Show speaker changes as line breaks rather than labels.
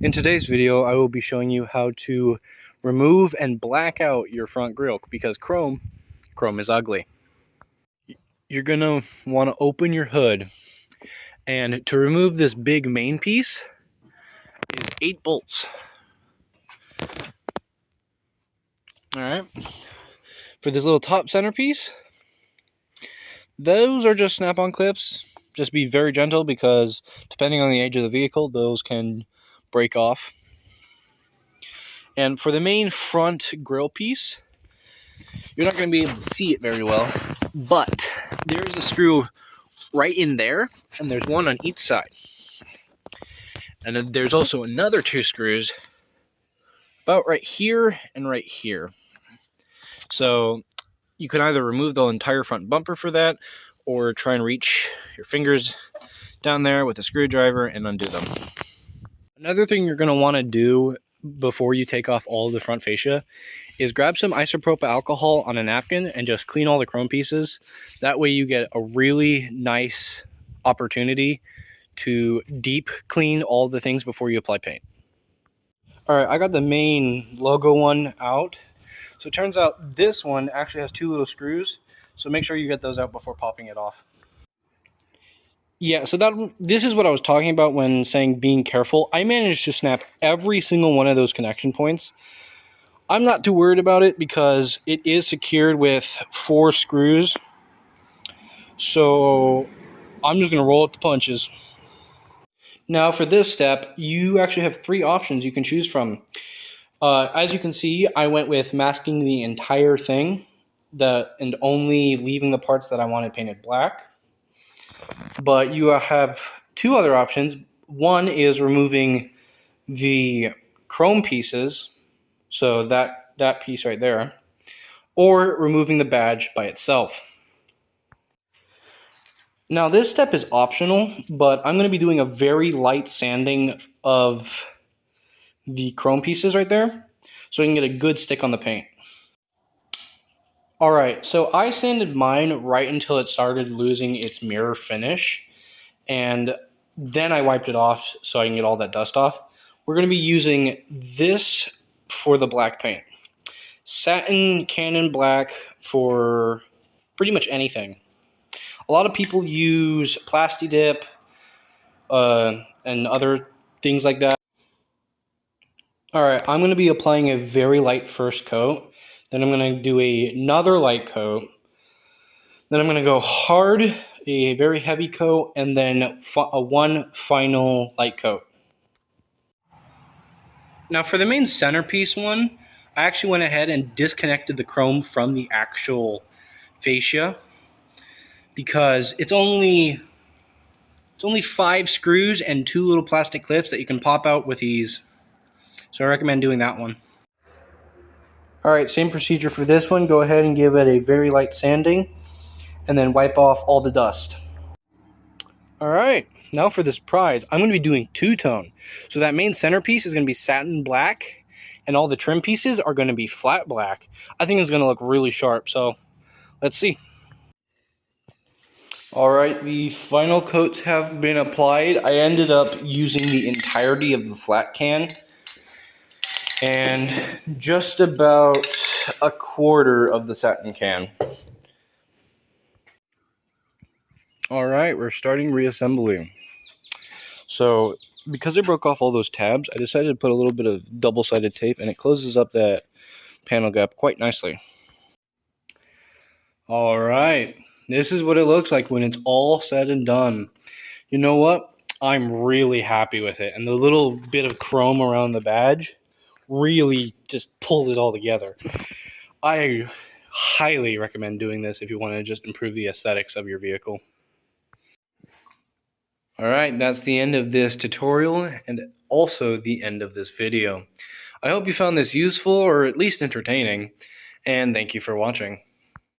In today's video, I will be showing you how to remove and black out your front grille because chrome is ugly. You're gonna want to open your hood, and to remove this big main piece is 8 bolts. Alright, for this little top centerpiece, those are just snap-on clips. Just be very gentle because depending on the age of the vehicle, those can break off. And for the main front grille piece, you're not going to be able to see it very well, but there's a screw right in there, and there's one on each side. And then there's also another 2 screws about right here and right here. So you can either remove the entire front bumper for that, or try and reach your fingers down there with a screwdriver and undo them. Another thing you're going to want to do before you take off all of the front fascia is grab some isopropyl alcohol on a napkin and just clean all the chrome pieces. That way you get a really nice opportunity to deep clean all the things before you apply paint. Alright, I got the main logo one out. So it turns out this one actually has 2 little screws, so make sure you get those out before popping it off. Yeah, so this is what I was talking about when saying being careful. I managed to snap every single one of those connection points. I'm not too worried about it because it is secured with 4 screws. So I'm just going to roll with the punches. Now for this step, you actually have 3 options you can choose from. As you can see, I went with masking the entire thing and only leaving the parts that I wanted painted black. But you have 2 other options. One is removing the chrome pieces, so that piece right there, or removing the badge by itself. Now this step is optional, but I'm going to be doing a very light sanding of the chrome pieces right there, so I can get a good stick on the paint. Alright, so I sanded mine right until it started losing its mirror finish, and then I wiped it off so I can get all that dust off. We're going to be using this for the black paint. Satin Cannon Black for pretty much anything. A lot of people use Plasti Dip and other things like that. Alright, I'm going to be applying a very light first coat. Then I'm going to do another light coat. Then I'm going to go hard, a very heavy coat, and then one final light coat. Now for the main centerpiece one, I actually went ahead and disconnected the chrome from the actual fascia because it's only 5 screws and 2 little plastic clips that you can pop out with ease. So I recommend doing that one. Alright, same procedure for this one. Go ahead and give it a very light sanding and then wipe off all the dust. Alright, now for this prize, I'm going to be doing 2-tone. So that main centerpiece is going to be satin black, and all the trim pieces are going to be flat black. I think it's going to look really sharp, so let's see. Alright, the final coats have been applied. I ended up using the entirety of the flat can, and just about a quarter of the satin can. Alright, we're starting reassembly. So, because I broke off all those tabs, I decided to put a little bit of double-sided tape, and it closes up that panel gap quite nicely. Alright, this is what it looks like when it's all said and done. You know what? I'm really happy with it, and the little bit of chrome around the badge really just pulled it all together. I highly recommend doing this if you want to just improve the aesthetics of your vehicle. Alright, that's the end of this tutorial and also the end of this video. I hope you found this useful or at least entertaining, and thank you for watching.